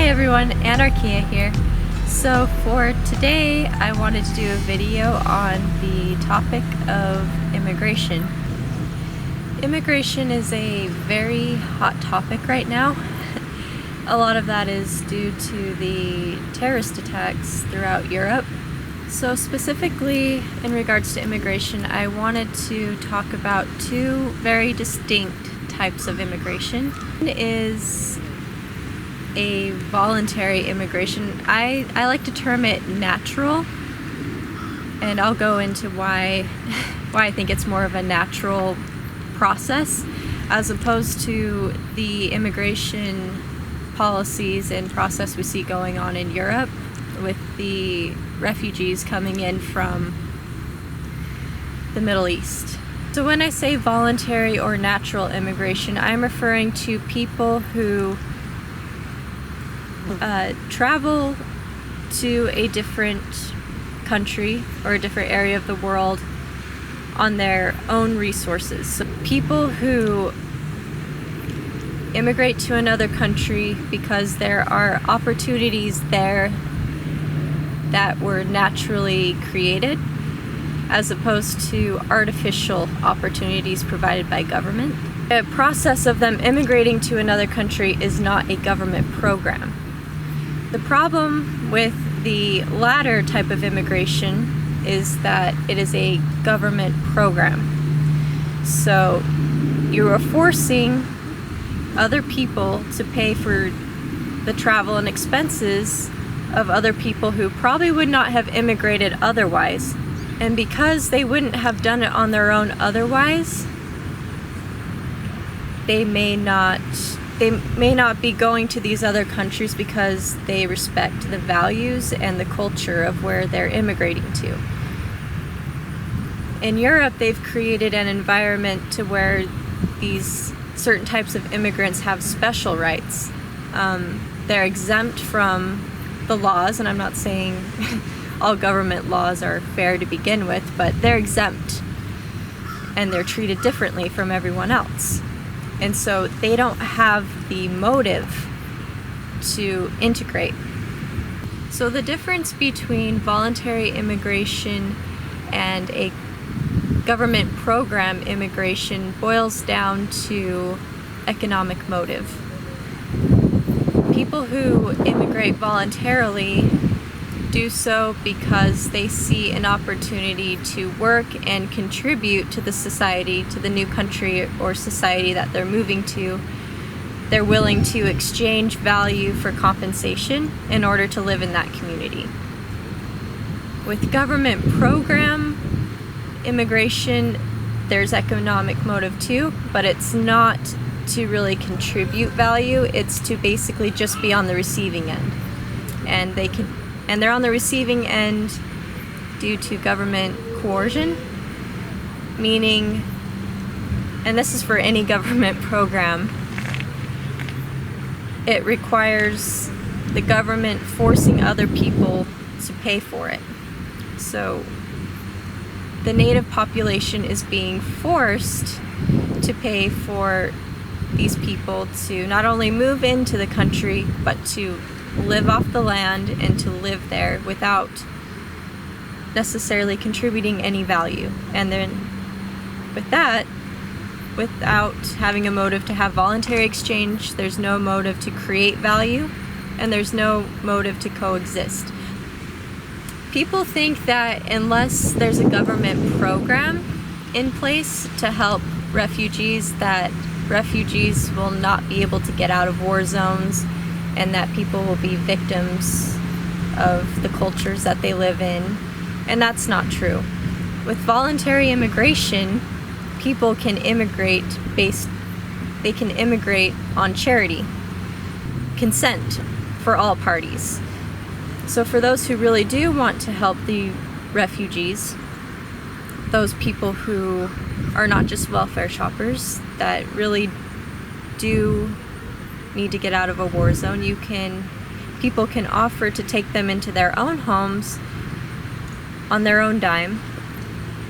Hi everyone, Anarchia here. So for today I wanted to do a video on the topic of immigration. Immigration is a very hot topic right now. A lot of that is due to the terrorist attacks throughout Europe. So specifically in regards to immigration, I wanted to talk about two very distinct types of immigration. One is a voluntary immigration. I like to term it natural, and I'll go into why I think it's more of a natural process as opposed to the immigration policies and process we see going on in Europe with the refugees coming in from the Middle East. So when I say voluntary or natural immigration, I'm referring to people who travel to a different country or a different area of the world on their own resources. So people who immigrate to another country because there are opportunities there that were naturally created as opposed to artificial opportunities provided by government. The process of them immigrating to another country is not a government program. The problem with the latter type of immigration is that it is a government program. So you are forcing other people to pay for the travel and expenses of other people who probably would not have immigrated otherwise. And because they wouldn't have done it on their own otherwise, they may not be going to these other countries because they respect the values and the culture of where they're immigrating to. In Europe, they've created an environment to where these certain types of immigrants have special rights. They're exempt from the laws, and I'm not saying all government laws are fair to begin with, but they're exempt and they're treated differently from everyone else. And so they don't have the motive to integrate. So the difference between voluntary immigration and a government program immigration boils down to economic motive. People who immigrate voluntarily do so because they see an opportunity to work and contribute to the society, to the new country or society that they're moving to. They're willing to exchange value for compensation in order to live in that community. With government program immigration, there's economic motive too, but it's not to really contribute value, it's to basically just be on the receiving end. And they're on the receiving end due to government coercion, meaning, and this is for any government program, it requires the government forcing other people to pay for it. So the native population is being forced to pay for these people to not only move into the country, but to live off the land and to live there without necessarily contributing any value. And then with that, without having a motive to have voluntary exchange, there's no motive to create value, and there's no motive to coexist. People think that unless there's a government program in place to help refugees, that refugees will not be able to get out of war zones and that people will be victims of the cultures that they live in. And that's not true. With voluntary immigration, people can immigrate on charity, consent for all parties. So for those who really do want to help the refugees, those people who are not just welfare shoppers, that really do need to get out of a war zone, people can offer to take them into their own homes on their own dime.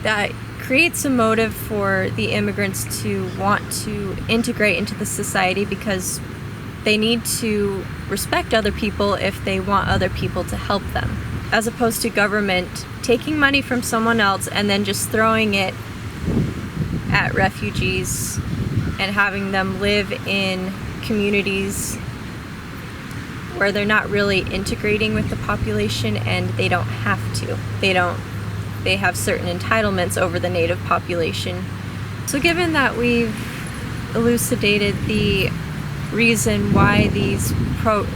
That creates a motive for the immigrants to want to integrate into the society because they need to respect other people if they want other people to help them, as opposed to government taking money from someone else and then just throwing it at refugees and having them live in communities where they're not really integrating with the population, and they don't have to. They have certain entitlements over the native population. So given that we've elucidated the reason why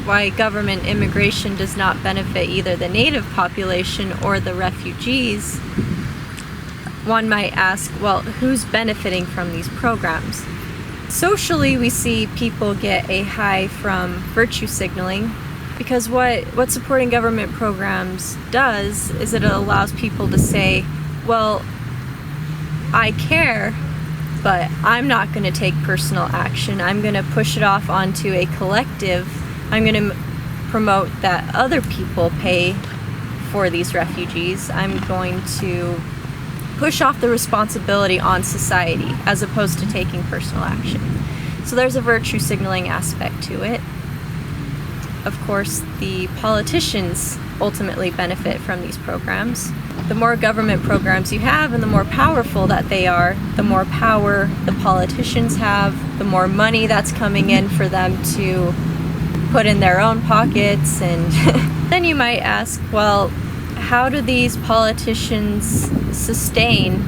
why government immigration does not benefit either the native population or the refugees, one might ask, well, who's benefiting from these programs? Socially, we see people get a high from virtue signaling, because what supporting government programs does is it allows people to say, well, I care, but I'm not going to take personal action. I'm going to push it off onto a collective. I'm going to promote that other people pay for these refugees. I'm going to push off the responsibility on society as opposed to taking personal action. So there's a virtue signaling aspect to it. Of course, the politicians ultimately benefit from these programs. The more government programs you have and the more powerful that they are, the more power the politicians have, the more money that's coming in for them to put in their own pockets. And then you might ask, well, how do these politicians sustain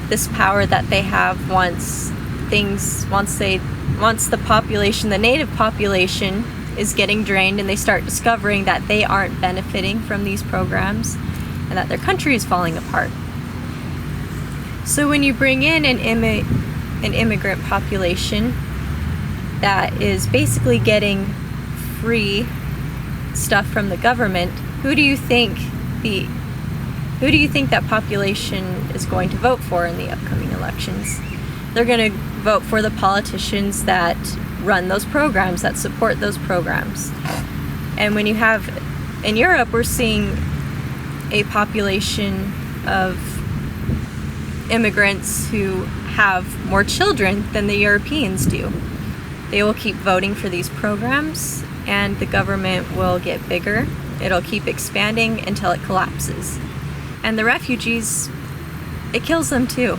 this power that they have once the population, the native population, is getting drained and they start discovering that they aren't benefiting from these programs and that their country is falling apart? So when you bring in an immigrant population that is basically getting free stuff from the government, who do you think that population is going to vote for in the upcoming elections? They're going to vote for the politicians that run those programs, that support those programs. And when you have, in Europe, we're seeing a population of immigrants who have more children than the Europeans do. They will keep voting for these programs, and the government will get bigger. It'll keep expanding until it collapses. And the refugees, it kills them too.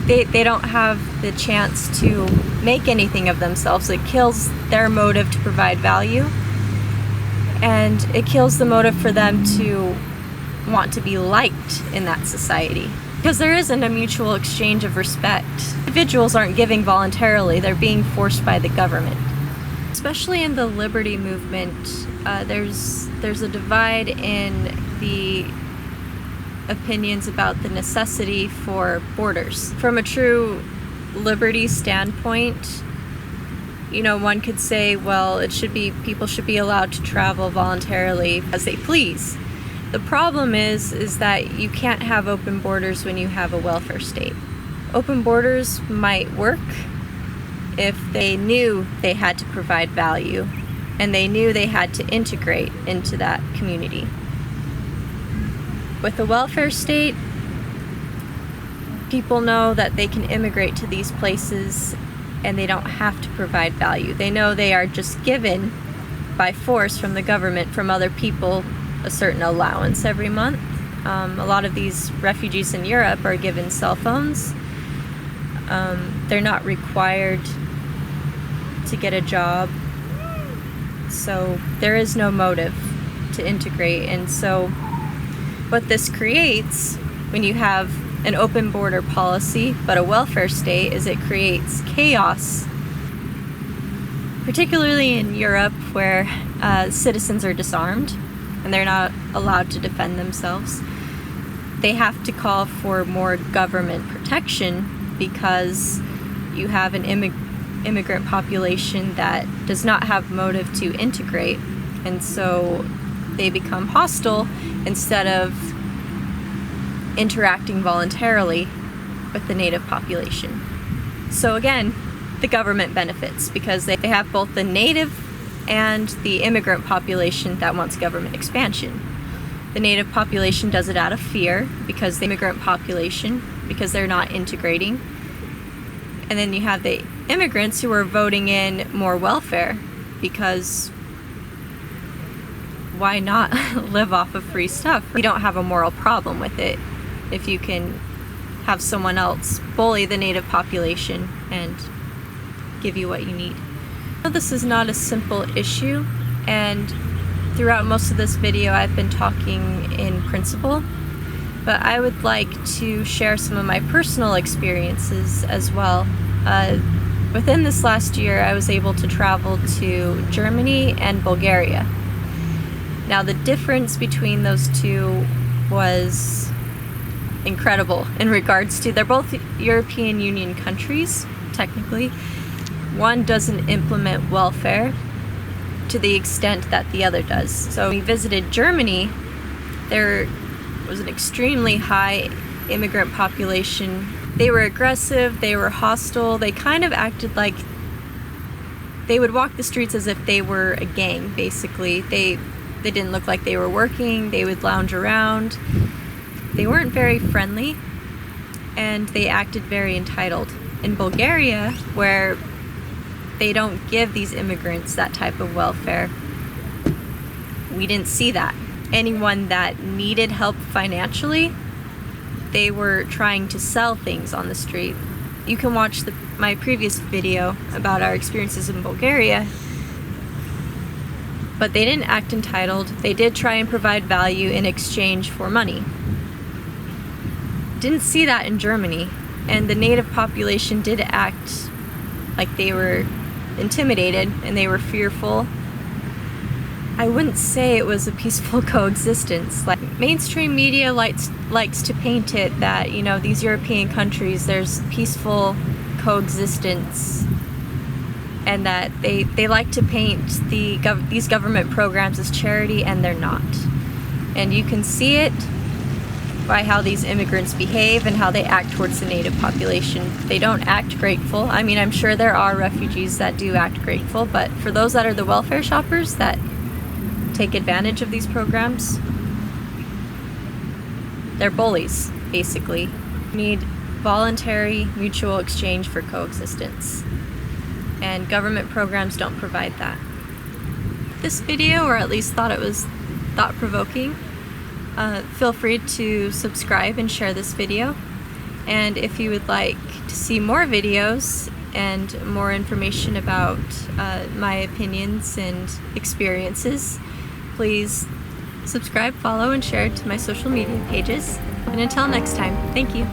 They don't have the chance to make anything of themselves. It kills their motive to provide value, and it kills the motive for them to want to be liked in that society, because there isn't a mutual exchange of respect. Individuals aren't giving voluntarily, they're being forced by the government. Especially in the liberty movement, there's a divide in the opinions about the necessity for borders. From a true liberty standpoint, one could say, well, people should be allowed to travel voluntarily as they please. The problem is that you can't have open borders when you have a welfare state. Open borders might work if they knew they had to provide value and they knew they had to integrate into that community. With the welfare state, people know that they can immigrate to these places and they don't have to provide value. They know they are just given by force from the government, from other people, a certain allowance every month. A lot of these refugees in Europe are given cell phones. They're not required to get a job, so there is no motive to integrate. And so what this creates, when you have an open border policy but a welfare state, is it creates chaos, particularly in Europe, where citizens are disarmed and they're not allowed to defend themselves. They have to call for more government protection because you have an immigrant population that does not have motive to integrate, and so they become hostile instead of interacting voluntarily with the native population. So again, the government benefits because they have both the native and the immigrant population that wants government expansion. The native population does it out of fear because the immigrant population, because they're not integrating. And then you have the immigrants who are voting in more welfare, because why not live off of free stuff? We don't have a moral problem with it if you can have someone else bully the native population and give you what you need. This is not a simple issue, and throughout most of this video I've been talking in principle, but I would like to share some of my personal experiences as well. Within this last year, I was able to travel to Germany and Bulgaria. Now, the difference between those two was incredible in regards to, they're both European Union countries, technically. One doesn't implement welfare to the extent that the other does. So we visited Germany. There was an extremely high immigrant population. They were aggressive, they were hostile, they kind of acted like they would walk the streets as if they were a gang, basically. They didn't look like they were working, they would lounge around. They weren't very friendly, and they acted very entitled. In Bulgaria, where they don't give these immigrants that type of welfare, we didn't see that. Anyone that needed help financially, they were trying to sell things on the street. You can watch my previous video about our experiences in Bulgaria, but they didn't act entitled. They did try and provide value in exchange for money. Didn't see that in Germany, and the native population did act like they were intimidated and they were fearful. I wouldn't say it was a peaceful coexistence. Like, mainstream media likes to paint it that, you know, these European countries, there's peaceful coexistence, and that they like to paint these government programs as charity, and they're not. And you can see it by how these immigrants behave and how they act towards the native population. They don't act grateful. I mean, I'm sure there are refugees that do act grateful, but for those that are the welfare shoppers that take advantage of these programs, they're bullies, basically. We need voluntary mutual exchange for coexistence, and government programs don't provide that. This video, or at least thought it was thought-provoking, feel free to subscribe and share this video. And if you would like to see more videos and more information about my opinions and experiences, please subscribe, follow, and share to my social media pages. And until next time, thank you.